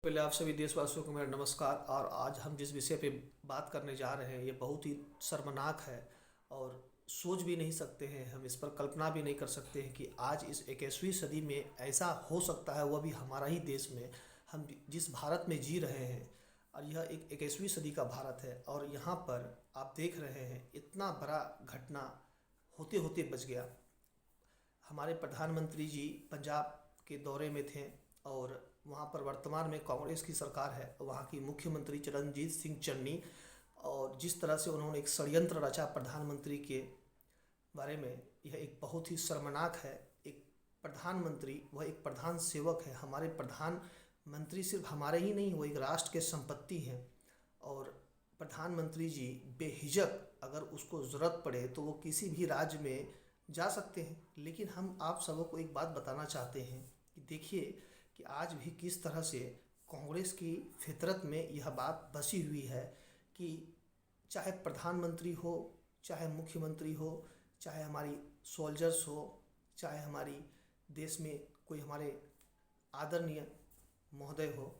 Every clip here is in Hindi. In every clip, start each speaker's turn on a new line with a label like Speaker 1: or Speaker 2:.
Speaker 1: पहले आप सभी देशवासियों को मेरा नमस्कार। और आज हम जिस विषय पे बात करने जा रहे हैं ये बहुत ही शर्मनाक है और सोच भी नहीं सकते हैं, हम इस पर कल्पना भी नहीं कर सकते हैं कि आज इस 21वीं सदी में ऐसा हो सकता है, वह भी हमारा ही देश में। हम जिस भारत में जी रहे हैं और यह एक 21वीं सदी का भारत है और यहाँ पर आप देख रहे हैं इतना बड़ा घटना होते होते बच गया। हमारे प्रधानमंत्री जी पंजाब के दौरे में थे और वहाँ पर वर्तमान में कांग्रेस की सरकार है। वहाँ की मुख्यमंत्री चरणजीत सिंह चन्नी, और जिस तरह से उन्होंने एक षड्यंत्र रचा प्रधानमंत्री के बारे में, यह एक बहुत ही शर्मनाक है। एक प्रधानमंत्री, वह एक प्रधान सेवक है। हमारे प्रधानमंत्री सिर्फ हमारे ही नहीं, वो एक राष्ट्र के संपत्ति हैं। और प्रधानमंत्री जी बेहिजक अगर उसको ज़रूरत पड़े तो वो किसी भी राज्य में जा सकते हैं। लेकिन हम आप सबों को एक बात बताना चाहते हैं कि देखिए कि आज भी किस तरह से कांग्रेस की फितरत में यह बात बसी हुई है कि चाहे प्रधानमंत्री हो, चाहे मुख्यमंत्री हो, चाहे हमारी सोल्जर्स हो, चाहे हमारी देश में कोई हमारे आदरणीय महोदय हो,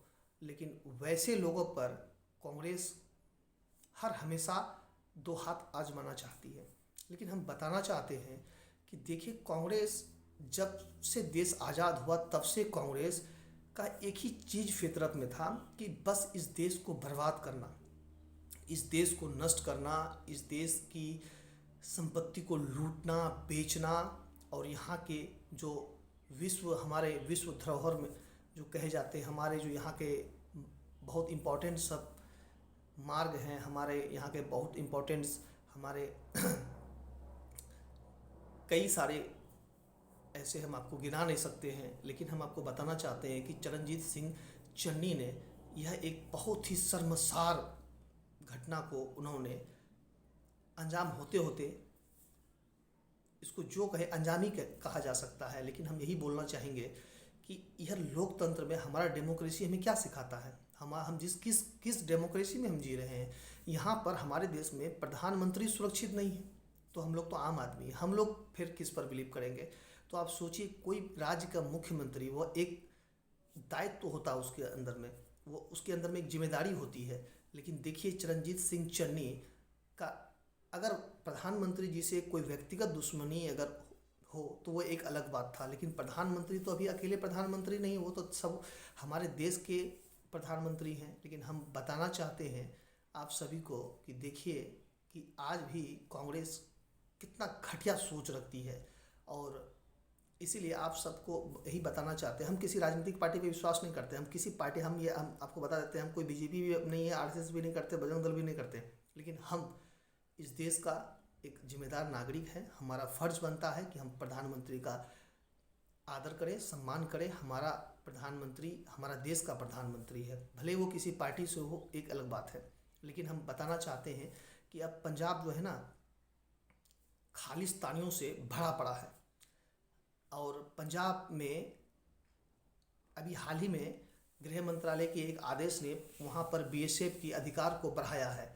Speaker 1: लेकिन वैसे लोगों पर कांग्रेस हर हमेशा दो हाथ आजमाना चाहती है। लेकिन हम बताना चाहते हैं कि देखिए, कांग्रेस जब से देश आज़ाद हुआ तब से कांग्रेस का एक ही चीज़ फितरत में था कि बस इस देश को बर्बाद करना, इस देश को नष्ट करना, इस देश की संपत्ति को लूटना, बेचना। और यहाँ के जो हमारे विश्व धरोहर में जो कहे जाते हैं, हमारे जो यहाँ के बहुत इम्पोर्टेंट सब मार्ग हैं, हमारे यहाँ के बहुत इम्पोर्टेंट हमारे कई सारे ऐसे हम आपको गिना नहीं सकते हैं। लेकिन हम आपको बताना चाहते हैं कि चरणजीत सिंह चन्नी ने यह एक बहुत ही शर्मसार घटना को उन्होंने अंजाम होते होते, इसको जो कहे अंजामी कहा जा सकता है। लेकिन हम यही बोलना चाहेंगे कि यह लोकतंत्र में हमारा डेमोक्रेसी हमें क्या सिखाता है। हम जिस किस डेमोक्रेसी में हम जी रहे हैं, यहाँ पर हमारे देश में प्रधानमंत्री सुरक्षित नहीं है तो हम लोग तो आम आदमी, हम लोग फिर किस पर बिलीव करेंगे। तो आप सोचिए, कोई राज्य का मुख्यमंत्री, वह एक दायित्व तो होता है उसके अंदर में, वो उसके अंदर में एक जिम्मेदारी होती है। लेकिन देखिए, चरणजीत सिंह चन्नी का अगर प्रधानमंत्री जी से कोई व्यक्तिगत दुश्मनी अगर हो तो वो एक अलग बात था। लेकिन प्रधानमंत्री तो अभी अकेले प्रधानमंत्री नहीं, वो तो सब हमारे देश के प्रधानमंत्री हैं। लेकिन हम बताना चाहते हैं आप सभी को कि देखिए कि आज भी कांग्रेस कितना घटिया सोच रखती है। और इसीलिए आप सबको यही बताना चाहते हैं, हम किसी राजनीतिक पार्टी पे विश्वास नहीं करते। हम किसी पार्टी, हम आपको बता देते हैं, हम कोई बीजेपी भी नहीं है, आरएसएस भी नहीं करते, बजरंग दल भी नहीं करते। लेकिन हम इस देश का एक जिम्मेदार नागरिक है। हमारा फर्ज बनता है कि हम प्रधानमंत्री का आदर करें, सम्मान करें। हमारा प्रधानमंत्री हमारा देश का प्रधानमंत्री है, भले वो किसी पार्टी से हो, एक अलग बात है। लेकिन हम बताना चाहते हैं कि अब पंजाब जो है ना, खालिस्तानियों से भरा पड़ा है। और पंजाब में अभी हाल ही में गृह मंत्रालय के एक आदेश ने वहाँ पर बीएसएफ की अधिकार को बढ़ाया है।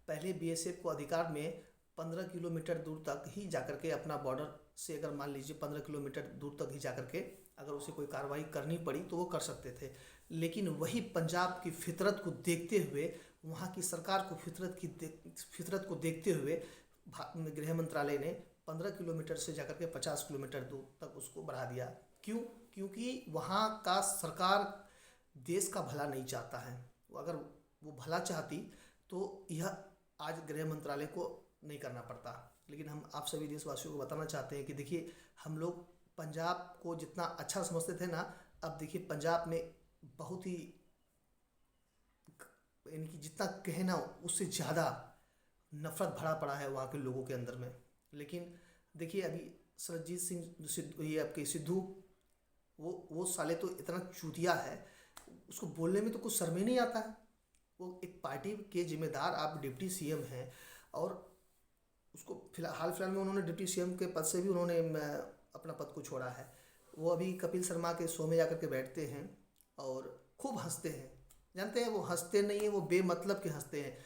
Speaker 1: पहले बीएसएफ को अधिकार में 15 किलोमीटर दूर तक ही जाकर के, अपना बॉर्डर से अगर मान लीजिए 15 किलोमीटर दूर तक ही जाकर के अगर उसे कोई कार्रवाई करनी पड़ी तो वो कर सकते थे। लेकिन वही पंजाब की फितरत को देखते हुए, वहाँ की सरकार को फितरत को देखते हुए गृह मंत्रालय ने 15 किलोमीटर से जाकर के 50 किलोमीटर दूर तक उसको बढ़ा दिया। क्यों? क्योंकि वहाँ का सरकार देश का भला नहीं चाहता है। अगर वो भला चाहती तो यह आज गृह मंत्रालय को नहीं करना पड़ता। लेकिन हम आप सभी देशवासियों को बताना चाहते हैं कि देखिए, हम लोग पंजाब को जितना अच्छा समझते थे ना, अब देखिए पंजाब में बहुत ही, यानी कि जितना कहना उससे ज़्यादा नफरत भरा पड़ा है वहाँ के लोगों के अंदर में। लेकिन देखिए, अभी सरजीत सिंह, ये आपके सिद्धू, वो साले तो इतना चूतिया है, उसको बोलने में तो कुछ शर्म ही नहीं आता है। वो एक पार्टी के जिम्मेदार, आप डिप्टी सीएम हैं, और उसको हाल फिलहाल में उन्होंने डिप्टी सीएम के पद से भी उन्होंने अपना पद को छोड़ा है। वो अभी कपिल शर्मा के शो में जाकर के बैठते हैं और खूब हंसते हैं। जानते हैं, वो हंसते नहीं है, वो बेमतलब के हंसते हैं।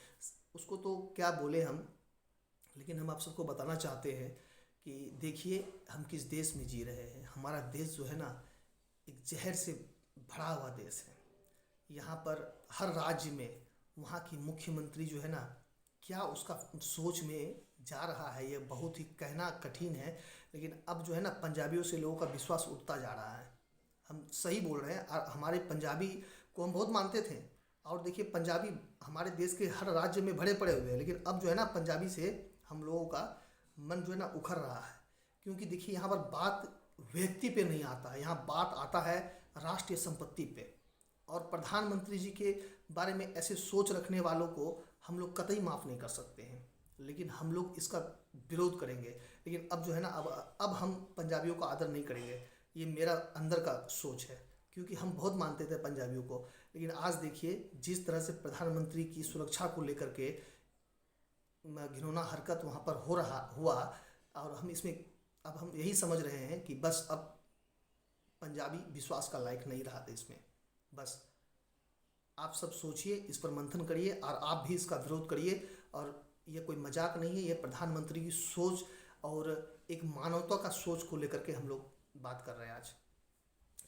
Speaker 1: उसको तो क्या बोले हम। लेकिन हम आप सबको बताना चाहते हैं कि देखिए, हम किस देश में जी रहे हैं। हमारा देश जो है ना, एक जहर से भरा हुआ देश है। यहाँ पर हर राज्य में वहाँ की मुख्यमंत्री जो है ना, क्या उसका सोच में जा रहा है, ये बहुत ही कहना कठिन है। लेकिन अब जो है ना, पंजाबियों से लोगों का विश्वास उठता जा रहा है। हम सही बोल रहे हैं। और हमारे पंजाबी को हम बहुत मानते थे, और देखिए पंजाबी हमारे देश के हर राज्य में भरे पड़े हुए हैं, लेकिन अब जो है ना, पंजाबी से हम लोगों का मन जो है ना उखड़ रहा है। क्योंकि देखिए यहाँ पर बात व्यक्ति पे नहीं आता है, यहाँ बात आता है राष्ट्रीय संपत्ति पे। और प्रधानमंत्री जी के बारे में ऐसे सोच रखने वालों को हम लोग कतई माफ़ नहीं कर सकते हैं, लेकिन हम लोग इसका विरोध करेंगे। लेकिन अब जो है ना, अब हम पंजाबियों का आदर नहीं करेंगे, ये मेरा अंदर का सोच है। क्योंकि हम बहुत मानते थे पंजाबियों को, लेकिन आज देखिए जिस तरह से प्रधानमंत्री की सुरक्षा को लेकर के घिनौना हरकत वहाँ पर हुआ, और हम इसमें अब हम यही समझ रहे हैं कि बस अब पंजाबी विश्वास का लायक नहीं रहा देश में। बस आप सब सोचिए, इस पर मंथन करिए, और आप भी इसका विरोध करिए। और ये कोई मजाक नहीं है, ये प्रधानमंत्री की सोच और एक मानवता का सोच को लेकर के हम लोग बात कर रहे हैं आज।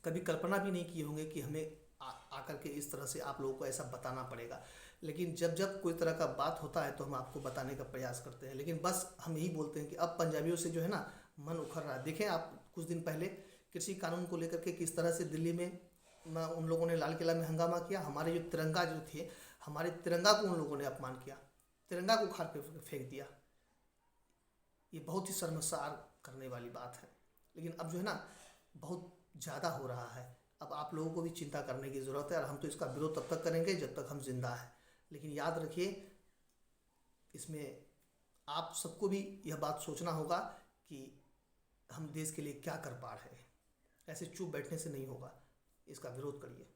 Speaker 1: कभी कल्पना भी नहीं किए होंगे कि हमें आकर के इस तरह से आप लोगों को ऐसा बताना पड़ेगा। लेकिन जब जब कोई तरह का बात होता है तो हम आपको बताने का प्रयास करते हैं। लेकिन बस हम यही बोलते हैं कि अब पंजाबियों से जो है ना मन उखड़ रहा है। देखें आप, कुछ दिन पहले कृषि कानून को लेकर के किस तरह से दिल्ली में उन लोगों ने लाल किला में हंगामा किया। हमारे जो तिरंगा जो थे, हमारे तिरंगा को उन लोगों ने अपमान किया, तिरंगा को उखाड़ के फेंक दिया। ये बहुत ही शर्मसार करने वाली बात है। लेकिन अब जो है ना, बहुत ज़्यादा हो रहा है। अब आप लोगों को भी चिंता करने की ज़रूरत है, और हम तो इसका विरोध तब तक करेंगे जब तक हम जिंदा हैं। लेकिन याद रखिए, इसमें आप सबको भी यह बात सोचना होगा कि हम देश के लिए क्या कर पा रहे हैं। ऐसे चुप बैठने से नहीं होगा, इसका विरोध करिए।